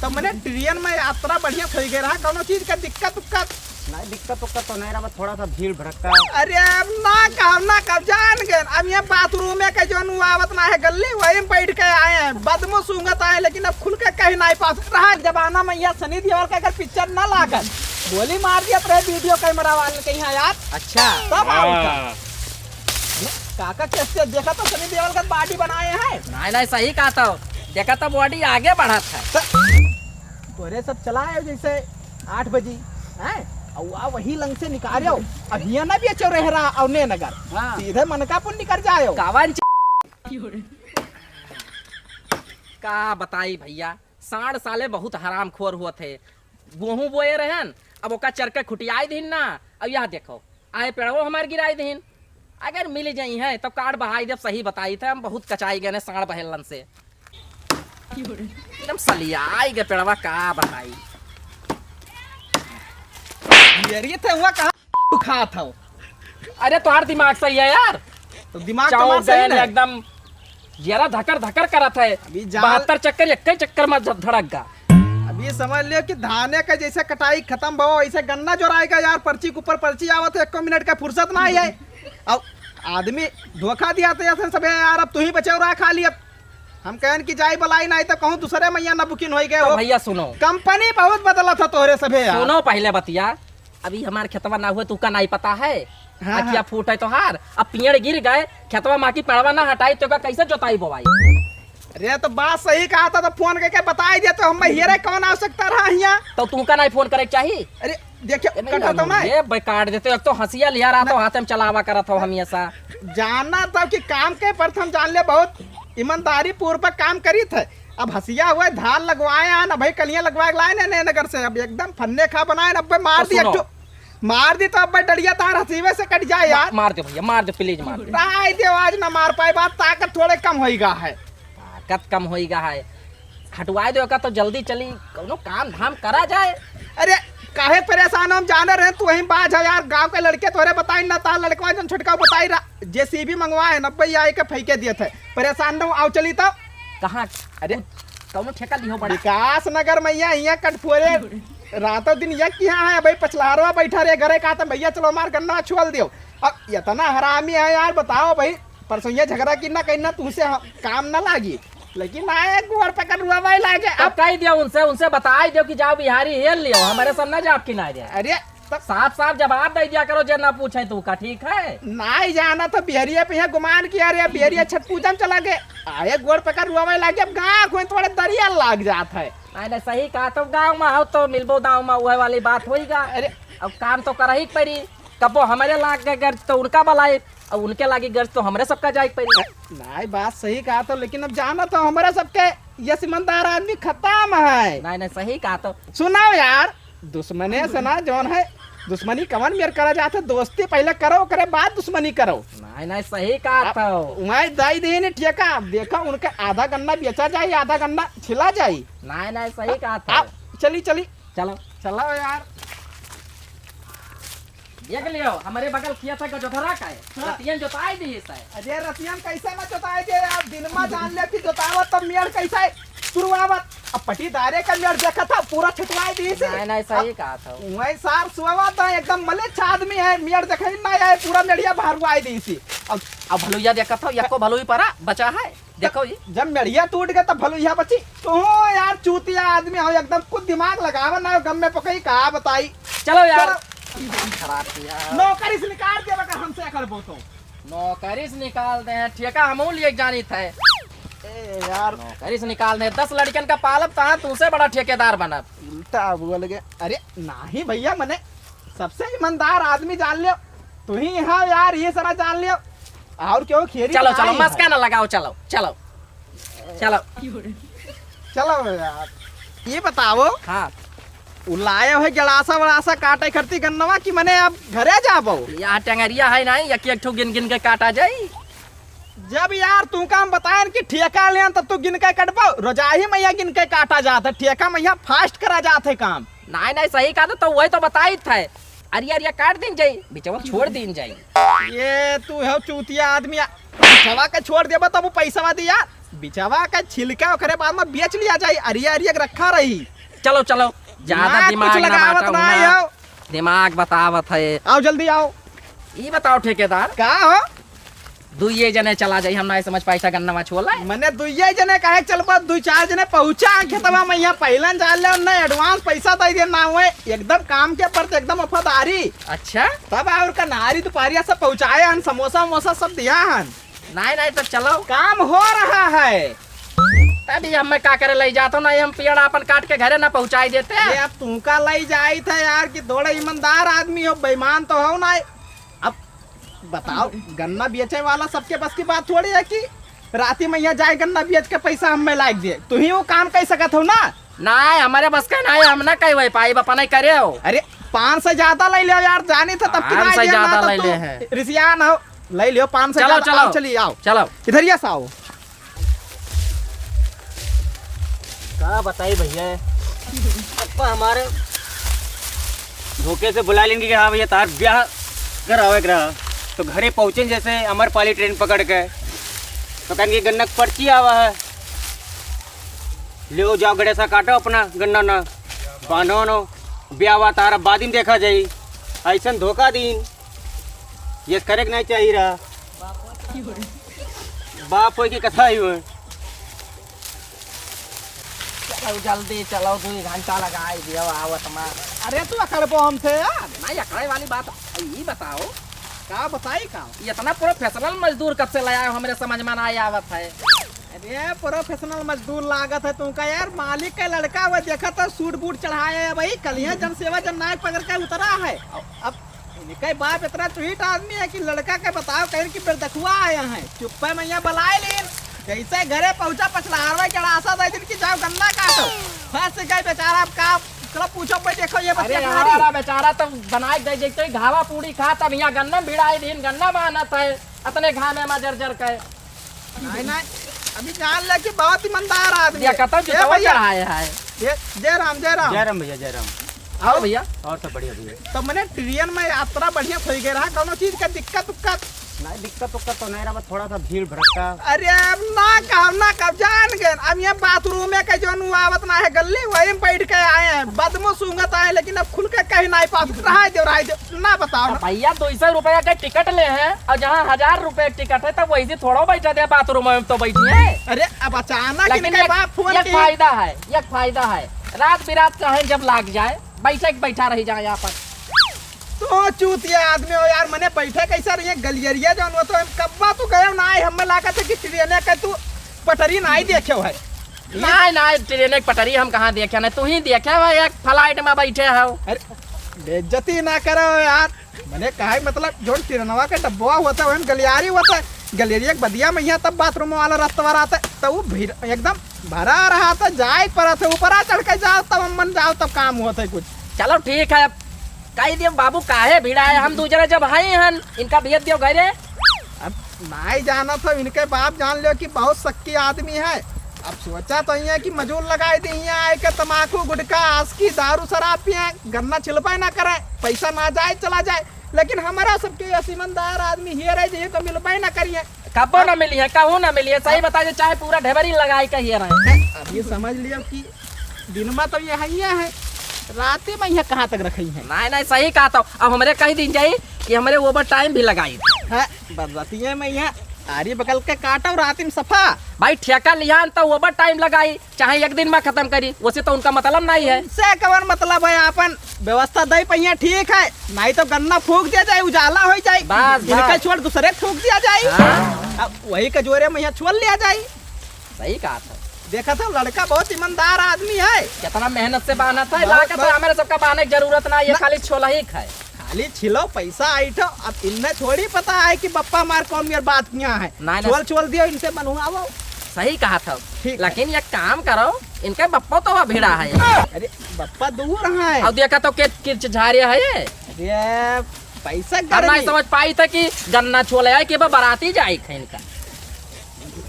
तो मैंने ट्रेन में यात्रा बढ़िया थी गई रहा, कोनो चीज का दिक्कत उक्कत नहीं दिक्कत उक्कत तो नहीं रहा, थोड़ा सा भीड़ भड़कता। अरे अब ना कब जान गए। अब ये बाथरूम में के जो आवत ना है गली वही में बैठ के आए हैं, बदमो सूंघत आए, लेकिन अब खुल के कहीं नहीं पास रहा। जमाना में यह सनी देओल का अगर पिक्चर न लागल गोली मार दिया तो वीडियो कैमरा वाले कहीं यार। अच्छा तब काका कैसे देखा तो सनी देओल का बॉडी बनाए हैं। नहीं सही कहा था, देखा तो बॉडी आगे बढ़ा था। तोरे सब चलाए जैसे 8 बजे है और वही लंग से निकालो, अभी ना बेचो रह रहा अवने नगर, सीधे मनकापुर निकल जाओ। कावन का बताई भैया, 60 साले बहुत हराम खोर हुआ थे। गेहूं बोए रहन, अब ओका चरके खुटियाई दिन ना। अब यहाँ देखो आए पेड़ो हमारे गिराई दिन, अगर मिल जाई है तो कार्ड बहाई जब सही बताई थे। हम बहुत कचाई गए साढ़ बहेलन से, एकदम सलियाई गए पेड़वा का बताई। ये थे हुआ कहाँ खा था। अरे तुम्हारा दिमाग सही है यार, तो दिमाग तो सही है एकदम जरा धकर धकर करत है। 72 चक्कर एक चक्कर में धड़क गा। अभी समझ लियो कि धाने का जैसे कटाई खत्म भो ऐसे गन्ना जोराएगा यार, पर्ची के ऊपर पर्ची आवत है, 1 मिनट का फुर्सत ना है। अब आदमी धोखा दिया तो सब यार, अब तू ही बचे रहा खाली। अब हम कहन की जाई बलाई नहीं तो कहूँ दूसरे मैया न बुकिंग हो गए। भैया सुनो, कंपनी बहुत बदला था तोहरे सबे यार। सुनो पहले बतिया, अभी हमारे खेतवा ना हुए तू का नहीं पता है। हाँ, क्या फूट है तो हार, अब पेड़ गिर गए, खेतवा माँ की पेड़वा ना हटाई तो कैसे जोताई बोवाई। अरे तो बात सही कहा था, तो फोन करके बताई दे तो हम हियरे कौन आवश्यकता रहा यहाँ। तो तू का नहीं फोन करे चाहिए। अरे देखियो कटा तो मैं ये काट देते, एक तो हंसिया लिया रहा था हाथ में चलावा करा था। हम ऐसा जानना था कि काम के प्रथम जान ले, बहुत ईमानदारी पूर्वक काम करी थे। अब हंसिया हुआ धान लगवाए हैं ना भाई, कलियां लगवाए लाए ने नगर से, अब एकदम फन्ने खा बनाए। अब मार दिया तो मार दी तो अब डरिया तार हसीवे से कट जाए यार। मार दे भैया, मार दे प्लीज मार दे। आज ना मार पाए, बात ताकत थोड़े कम होएगा है, ताकत कम होएगा है। हटवाए दो का तो जल्दी चली कोनो काम धाम करा जाए। अरे काहे परेशान हम जाने रहे, तू वहीं बाज है यार। गांव के लड़के तोरे बताई ना, तार लड़का जन छोटका बताई रहा जेसीबी मंगवाए 90 आए के फेंके दिए थे। परेशान न आओ चली तो कहाँ। अरे कौनो ठेका लियो बड़ा विकास नगर मैया यहाँ कटफोरे रातों दिन यह यहाँ है भाई। पछलारवा बैठा रे घरे का भैया चलो मार गन्ना छोल दियो। अब इतना हरामी है यार, बताओ भाई। परसों ये झगड़ा की ना कहीं ना तुमसे काम ना लागी, लेकिन आए गोड़ पकड़ हुआ भाई लागे। अब कही दिया उनसे बताई दो कि जाओ बिहारी हेल लियो, हमारे सामने जाप की ना जाए। अरे साफ साफ जवाब दे दिया करो, जो ना पूछे तू का ठीक है। नहीं जाना तो बिहरिया पे गुमान किया रे, बिहरिया छठ पूजन चला गए, आए गोड़ पकड़ हुआ भाई लागे। अब गाँव को थोड़े दरिया लाग जाता है। नहीं सही कहा, तो गाँव में हो तो मिलबो दाव में वह वाली बात होगा। अरे अब काम तो कर ही पड़ी, कबो हमारे लाग के गर्ज तो उनका बलाए, अब उनके लागी गर्ज तो हमारे सबका जाए पड़ी। नहीं बात सही कहा तो, लेकिन अब जाना तो हमारे सबके ये ईमानदार आदमी खत्म है। नहीं सही कहा तो। सुनाओ यार, दुश्मने से ना जौन है दुश्मनी कवन मेर करा जाता, दोस्ती पहले करो करे बाद दुश्मनी करो। नहीं सही कहा तो। वहाँ दाई दे ठेका देखा, उनके आधा गन्ना बेचा जाए, आधा गन्ना छिला जाए। नहीं सही कहा था। चली चलो चलो यार। देख लियो हमारे बगल किया था जोधरा का है, रतियन जोताई दी है। अजय रतियन कैसे ना जोताई दे यार, दिन में जान ले कि जोतावत तब मेड़ कैसे शुरुआत। अब पटीदारे का मेड़ देखा था पूरा छिटवाई दी से। नहीं सही कहा था। वही सार सुआवत है, एकदम मलिच आदमी है, मेड़ देखा ही ना आए, पूरा मेड़िया भरवाई दी सी। अब भलुइया देखा था, यको भलुई परा बचा है। देखो ये जब मेड़िया टूट गया तब भलुइया बची। तो यार चूतिया आदमी हो एकदम, कुछ दिमाग लगावा ना गम में पकई कहा बताई। चलो यार खराब किया। नौकरी से निकाल दे बका हमसे करबो तो। नौकरी से निकाल दे, ठेका हम लिए जानी थे यार। नौकरी से निकाल दे, 10 लड़कन का पालब तहाँ तुमसे बड़ा ठेकेदार बना। उल्टा बोल गए। अरे नहीं भैया, मैंने सबसे ईमानदार आदमी जान लियो, तू ही यहाँ यार ये सारा जान लियो। और क्यों खेरी। चलो मस्का ना लगाओ, चलो यार। ये बताओ, हाँ लाए हो गड़ासा वड़ासा काटे करती गन्नवा की मने अब घरे जाबो। यहाँ टेंगरिया है नहीं, एक ठो गिन के काटा जाये। जब यार तू काम बताए कि ठेका ले तब तू गिन के कटपाओ, रोजाही मैया गिन के काटा जाता, ठेका मैया फास्ट करा जाते काम। नहीं सही कहा तो वही तो बताई थे। अरिया काट दिन जाये, बिचवा छोड़ दिन जाये। ये तू है चूतिया आदमी, छवा के छोड़ देबा तब पैसा दिया। बिचवा का छिलका ओकरे बाद में बेच लिया जाए, अरिया अरिया के रखा रही। चलो चलो, ज्यादा दिमाग कुछ ना लगावत बांटो नहीं ना। हो। दिमाग बतावत है। आओ जल्दी आओ। ये बताओ ठेकेदार, का हो दुइये जने चला जाई, हम नहीं समझ पाई था गन्ना में छोला। मने दुइये जने काहे चल पा, दू चार जने पहुंचा खेतवा में, यहाँ पहले जान ले ना एडवांस पैसा दे दे ना हुए, एकदम काम के पर एकदम वफादारी। अच्छा, तब और का नारी दोपहरिया सब पहुंचाए हन, समोसा वमोसा सब दिया हन। नहीं नहीं तो चलो, काम हो रहा है। तभी हम का करे ले जाता ना, हम पेड़ अपन काट के घरे ना पहुंचाई देते। ये अब तू का लाई जाई था यार कि थोड़ा ईमानदार आदमी हो, बेईमान तो हो ना। अब बताओ, गन्ना बेचे वाला सबके बस की बात थोड़ी है कि राती में यहाँ जाए गन्ना बेच के पैसा हमें लायक दिए। तू ही वो काम कर सकत हो ना। नहीं हमारे बस का नहीं, हम ना कही पाई बापा नहीं करे हो। अरे 5 से ज्यादा ले लियो यार, जानी था तब की 5 से ना ज्यादा तो ले तू ले हैं। रिसियान हो, ले लियो 5 से चलो ज्यादा। चलो आओ, चलिए आओ, चलो। इधर ही आओ। क्या बताई भैया, पप्पा हमारे धोखे से बुला लेंगे कि हाँ भैया तार ब्याह करावे रहा, तो घरे पहुँचे जैसे अमरपाली ट्रेन पकड़ के, तो कहेंगे गन्ना की पर्ची आवा है, ले जाओ गणेशा काटो अपना गन्ना ना बांधो नो, ब्याह हुआ तारा बाद में देखा जाई। ऐसा धोखा दीन ये करे नहीं चाहिए रहा, बाप हो की कथा ही हो। चलो जल्दी चलो, 2 घंटा लगाई दिया आवत में। अरे तू अकड़ पो हमसे यार, नहीं अकड़े वाली बात। ये बताओ, का बताई का। ये इतना प्रोफेशनल मजदूर कब से लाया हो, हमारे समझ में नहीं आवत है। अरे प्रोफेशनल मजदूर लागत है तुमका यार, मालिक का लड़का हुआ देखा तो सूट बूट चढ़ाया है भाई, कल ही जनसेवा जननायक पकड़ के उतरा है। अब इनके बाप इतना चुहिट आदमी है कि लड़का के बताओ कहीं की बेदखुआ आया है, चुप्पे में यहाँ बुलाए लेन कैसे घरे पहुंचा, पछलारवा चढ़ासा दे दिन की जाओ गन्ना काटो। फंस गए बेचारा, अब का चलो पूछो भाई, देखो ये अरे बच्चा हमारा बेचारा तो बनाए दे देखते ही घावा पूरी खा, तब यहाँ गन्ना भिड़ाई दिन गन्ना मानत है, अपने घामे में जर के। नहीं नहीं, अभी जान ले कि बहुत ईमानदार आदमी ये है। कतौ ए जुतवा भैया, चढ़ाए है। जय राम जय राम। जय राम भैया, जय राम। आओ भैया। और सब बढ़िया भैया। तो मैंने ट्रेन में यात्रा बढ़िया हो गई रहा, कोनो चीज का दिक्कत उक्कत। नहीं दिक्कत उक्कत तो नहीं रहा, बस थोड़ा सा भीड़ भड़का। अरे अब ना कब जान गए, अब ये बाथरूम में का जो आवत ना है गली वही में बैठ के आए हैं, बदमो सूंघत आए, लेकिन अब खुल के कहीं नहीं पास रहा दे ना बताओ ना। भैया 200 रुपया का टिकट ले हैं, और जहाँ 1000 रुपए टिकट है तब वैसे थोड़ा बैठा दे बाथरूम में तो बैठिए। अरे अब अचानक लेकिन इनके बाप फोन एक की। फायदा है, रात बिरात कहीं जब लाग जाए बैठा रही जाए यहाँ पर। तो चूतिया आदमी हो यार, मैंने बैठे कैसा रही गलियरिया जो तो कब्बा तू गए ना आए, हमें लागत है कि ट्रेन का तू पटरी नहीं देखे है। नहीं ट्रेन की पटरी हम कहाँ देखे, नहीं तू ही देखे भाई, एक फ्लाइट में बैठे हो। अरे बेइज्जती ना करो यार, मैंने कहा मतलब जो ट्रेनवा का डब्बा होता है गलियारी होता है, गलियरिया के बदिया में यहाँ तब बाथरूम वाला रास्ता रहता है, तो वो भीड़ एकदम भरा रहा था, जाए पर ऊपर चढ़ के जाओ तब हम मन जाओ तब काम होता है कुछ। चलो ठीक है, कही दियो बाबू काहे भिड़ा है, हम दूसरे जब आए हन इनका भेज दियो घरे। अब नहीं जाना था, इनके बाप जान लो कि बहुत शक्की आदमी है। अब सोचा तो ये कि मजूर लगाए दी यहाँ आए के तमाकू गुटखा आस्की दारू शराब पिए, गन्ना छिलपा ना करे, पैसा ना जाए चला जाए, लेकिन हमारा सबके ईमानदार आदमी ही रहे जी तो मिलपा ना करिए। कबो न मिली है, कहूँ न मिली है, सही बता दे, चाहे पूरा ढेबरी लगाई कहिए रहे। अब ये समझ लियो कि दिन में तो ये है रातें में यहाँ कहाँ तक रखी है। नहीं सही कहा था। अब हमारे कही दिन जाई कि हमारे ओवर टाइम भी लगाई है बरतिये में यहाँ आरी बगल के काटा रात में सफा भाई, ठेका लिया तो ओवर टाइम लगाई, चाहे एक दिन में खत्म करी, वैसे तो उनका मतलब नहीं है। से कवन मतलब है, अपन व्यवस्था दे पहिया ठीक है, नहीं तो गन्ना फूक दिया जाए, उजाला हो जाए, बस इनका छोड़ दूसरे फूक दिया जाए। हाँ। अब वही कजोरे में यहाँ छोड़ लिया जाए। सही कहा था, देखा था लड़का बहुत ईमानदार आदमी है, कितना मेहनत से बहाना था, लाके तो हमारे सबका बहाने की जरूरत नहीं है, खाली छोला ही खाए, खाली छिलो पैसा आइठो। अब इन्हें थोड़ी पता है कि बप्पा मार कौन मेरी बात किया है, नहीं, छोल दियो इनसे बनवाओ। सही कहा था, ठीक, लेकिन एक काम करो, इनका बप्पा तो भिड़ा है। अरे बप्पा दूर है, अब देखा तो किर्च झारिया है ये। अरे पैसा अब नहीं गर्मी समझ पाई था कि गन्ना छोले है कि बाराती जाए इनका।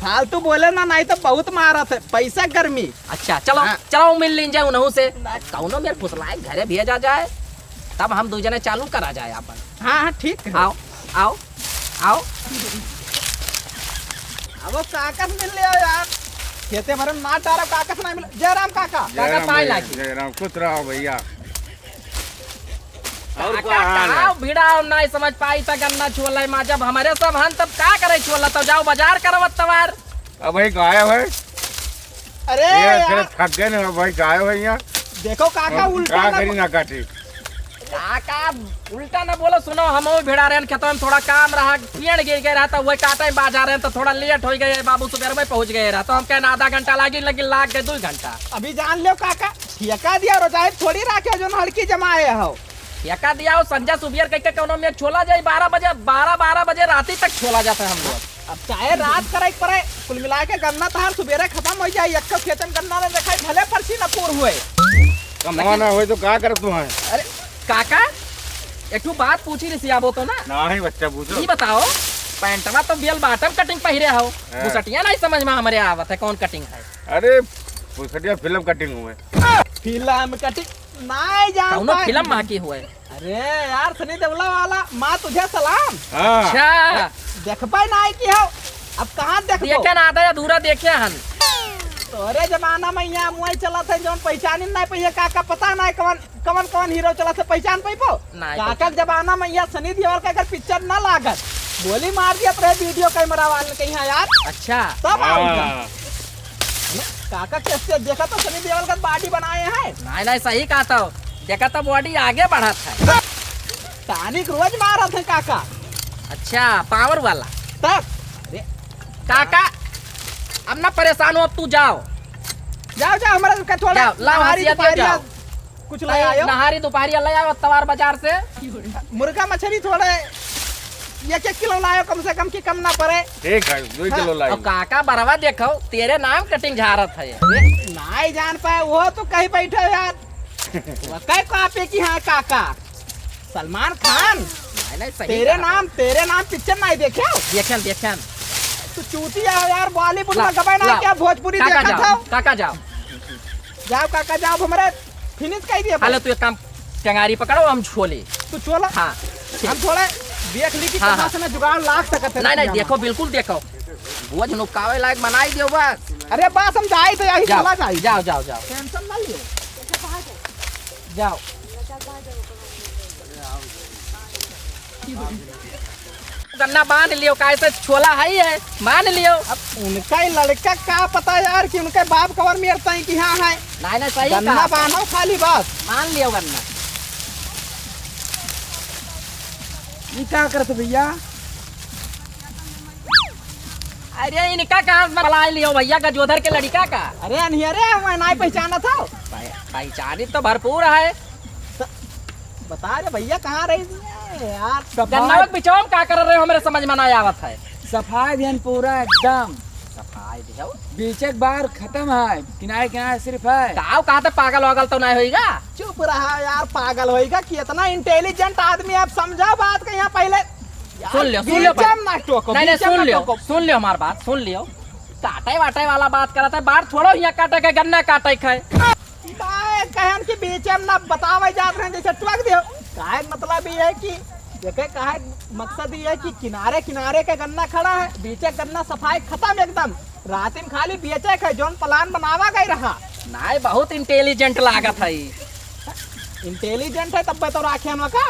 फालतू बोले ना, नहीं तो बहुत मारत है, पैसा गर्मी। अच्छा चलो हाँ। चलो मिल लीजिए उन्हों से, कौनो मेरे फुसलाए घरे भेजा जाए, तब हम 2 जने चालू करा जाए अपन। हाँ हाँ ठीक है, आओ आओ आओ। अब वो कागज मिल लिया यार। खेते भरे में ना डारा काका से नहीं मिला। जय राम काका। काका पाई लागी। जय राम, खुश रहो भैया। और काका का हाल है? का भिड़ा नहीं समझ पाई त गन्ना छोला माँ जब हमारे सब हन तब का करे छोला तब जाओ बाजार करवत तवार। अब भाई गायब है, अरे ये यार, तेरे थक गए ना भाई, गायब है यहाँ। देखो काका उल्टा क्या ना करी ना काटी। काका उल्टा न बोलो, सुनो हम भिड़ा रहे खेतों में थोड़ा काम रहा, पेड़ गिर गया रहा तो वही काटे में बाजार रहे तो थोड़ा लेट हो गए, बाबू सुबह में पहुंच गए रहा तो हम कहना आधा घंटा लागी लेकिन लाग गए 2 घंटा। अभी जान लो काका, ठेका दिया रोजाई थोड़ी राखे जो हल्की जमाए हो। ठेका दिया हो संजय सुबियर कह के कोनो में छोला जाए 12 बजे राती तक छोला जाता है हम लोग। अब चाहे रात करे पड़े, कुल मिला के गन्ना तार सुबेरे खत्म हो जाए। एक खेत में गन्ना ने देखा भले पर्ची न पूर हुए। कमाना हो तो क्या कर तू है? अरे काका एक बात पूछी रही सियाबो तो ना, नहीं बच्चा पूछो। ये बताओ पैंटवा तो बेल बॉटम कटिंग पहिरे हो, हाँ। बुसटिया नहीं समझ में हमारे आवत है कौन कटिंग है। अरे पुसटिया फिल्म कटिंग हुए। फिल्म कटिंग नहीं जान कौनो पाए। फिल्म माँ की हुए। अरे यार सनी देवला वाला माँ तुझे सलाम। हाँ अच्छा देख पाए नहीं की हो, अब कहाँ देख देखे ना आधा अधूरा देखे हन। तोरे जमाना में यहाँ मुआई चला था जौन पहचानी नहीं पहिए काका, पता नहीं कवन कवन कवन हीरो चला से पहचान पाइबो। नहीं काका के जमाना में यहाँ सनी देओल का अगर पिक्चर ना लागत गोली मार दिया तो वीडियो कैमरा वाले कहीं यार अच्छा तब आऊंगा। हाँ। काका कैसे देखा तो सनी देओल का बॉडी बनाए हैं, नहीं सही कहा था, देखा तो बॉडी आगे बढ़ा था। टानिक रोज मारा थे काका अच्छा पावर वाला। तब। काका अब ना परेशान हो, अब तू जाओ जाओ जाओ हमारे का थोड़ा जाओ, लाओ नहारी हंसिया दियो, दोपहरिया जाओ। कुछ ले आयो। नहारी दोपहरी ले आओ तवार बाजार से। मुर्गा मछली थोड़े 1-1 किलो लायो कम से कम की कम ना पड़े। ठीक है 2 किलो और लाई। काका बरवा देखो तेरे नाम कटिंग झारत है। नहीं जान पाए वो तो कहीं बैठे यार। वो कई कापे की है काका सलमान खान। नहीं सही तेरे नाम पिक्चर नहीं देखे हो? देखें तू चूती है यार, बॉलीवुड ला, में गबे ना ला। क्या भोजपुरी काका देखा जाओ, था। काका जाओ जाओ काका जाओ, हमारे फिनिश कर दिए। हाले तू एक काम टंगारी पकड़ो हम छोले। तू चोला हाँ हम थोड़े देख ली कि हाँ, कहाँ से मैं जुगाड़ लाग सकते हैं। नहीं देखो बिल्कुल देखो, बोझ नुकावे लायक बनाई दियो बस। अरे बस हम जाए तो यही चला जाओ जाए। जाओ जाओ जाओ टेंशन ना लियो। जाओ। गन्ना बांध लियो, कैसे छोला है मान लियो। अब उनका ही लड़का का पता यार कि उनके बाप कवर में अड़ता है कि हाँ है नहीं सही गन्ना कहा, बांधो खाली बस। मान लियो गन्ना। ये क्या करते भैया? अरे इनका कहाँ बला लियो भैया का जोधर के लड़का का। अरे अनियरे मैं नहीं पहचाना था। भाईचारी तो भरपूर है। बता रहे भैया कहाँ रही थी यार? गन्ना के बिचवा में क्या कर रहे हो, मेरे समझ में नहीं आवत है। सफाई ध्यान पूरा एकदम सफाई दिखाओ। बीच एक बार खत्म है, किनारे किनारे सिर्फ है। काव कहा पागल वागल तो नहीं होगा। चुप रहा यार, पागल होएगा कि इतना इंटेलिजेंट आदमी। आप समझा बात का यहाँ पहले सुन लियो बीचम ना टोको, नहीं बीचम सुन ना लियो टोको। सुन लियो हमारी बात सुन लियो। काटे वाटे वाला बात करता है, बाहर छोड़ो यहाँ काटे के गन्ना काटे के। काहे कहन कि बीचम ना बतावे जात रहे जैसे टुक दियो। काहे मतलब ये है कि देखे काहे मकसद ये है कि किनारे किनारे के गन्ना खड़ा है, बीचे गन्ना सफाई खत्म एकदम। रात में खाली बेचे के जोन प्लान बनावा गई रहा। नहीं बहुत इंटेलिजेंट लागत है। इंटेलिजेंट है तब तो राखे हम का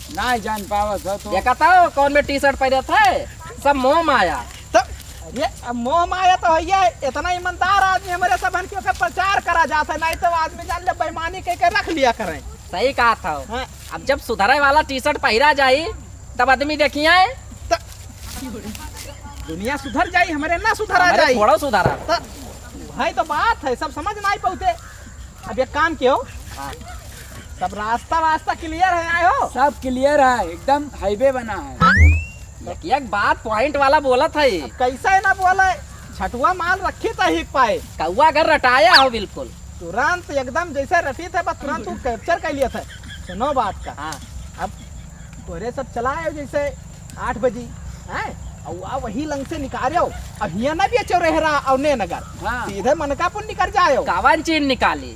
नहीं जान पावत हो तो देखा था कौन में टी शर्ट पहने थे, सब मोह माया। तो अरे अब मोह माया तो है ये। इतना ईमानदार आदमी हमारे सब हन के प्रचार करा जाता है, नहीं तो आदमी जान ले बेईमानी कह के रख लिया करें। सही कहा था। हाँ। अब जब सुधरे वाला टी शर्ट पहरा जाई तब आदमी देखिए दुनिया सुधर जाई, हमारे ना सुधरा जाई। थोड़ा सुधारा। तो है तो बात है, सब समझ नहीं पाते। अब एक काम क्यों, सब रास्ता वास्ता क्लियर है आए हो? सब क्लियर है, एकदम हाईवे बना है। एक बात पॉइंट वाला बोला था, कैसा है ना बोले, छठुआ माल रखी था ही पाए कौआ घर रटाया हो बिल्कुल तुरंत एकदम जैसे रटी थे, बस तुरंत तू कैप्चर कर लिया था। सुनो बात का। हाँ। अब तोरे सब चलाए जैसे 8 बजे है और वही लंग से निकालो। अब यहाँ ना भी रह रहा और ने नगर हाँ। सीधे मनकापुर निकल जाओ। कावन चीन निकाली।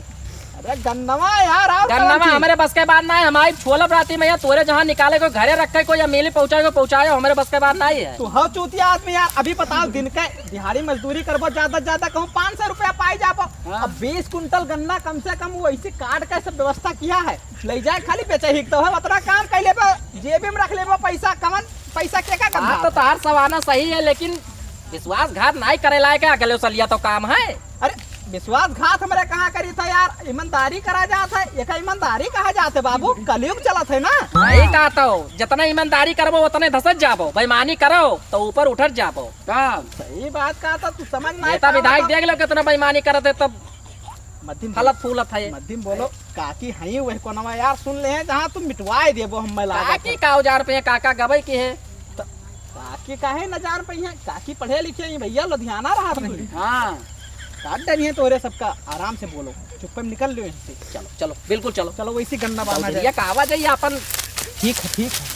अरे गन्नवा यार आओ गन्ना हमारे बस के बाद ना है। हमारी छोला बराती में या तोरे जहाँ निकाले को घरे रखे को या मेले पहुँचाए को पहुँचाए हमारे बस के बाद नहीं है। तू हो चूतिया आदमी यार। अभी बताओ दिन के दिहाड़ी मजदूरी करबो ज्यादा से ज्यादा कहूँ 500 रुपया पाई जाबो। अब 20 कुंटल गन्ना कम से कम वो ऐसे काट के सब व्यवस्था किया है, ले जाए खाली बेचे ही तो है। उतना काम कर ले जेबे में रख ले पैसा कमन पैसा क्या का हाँ तो तार सवाना सही है, लेकिन विश्वासघात नहीं करे लायक है। अगले सलिया तो काम है। अरे विश्वासघात हमारे कहाँ करी था यार, ईमानदारी करा जाता है। एक ईमानदारी कहा जाते बाबू, कलयुग चला थे ना। नहीं कहता हो, जितना ईमानदारी करो उतने धसत जाबो, बेईमानी करो तो ऊपर उठत जाबो। काम सही बात कहा था, तू समझ ना। नेता विधायक देख लो कितना बेईमानी करते तब मध्यम फलत फूलत है। मध्यम बोलो काकी हई वही कोनवा यार सुन ले हैं जहाँ तुम मिटवाए देबो हम मिला काकी का औजार पे काका गबई की है। काकी काहे न जान पई है, काकी पढ़े लिखे हैं भैया, लुधियाना रहा नहीं। हाँ काट डरी है तोरे सबका। आराम से बोलो, चुप में निकल लो यहाँ से। चलो चलो बिल्कुल चलो। चलो वैसी गन्ना बाना जाए। ये कहवा जाइए अपन। ठीक है ठीक है।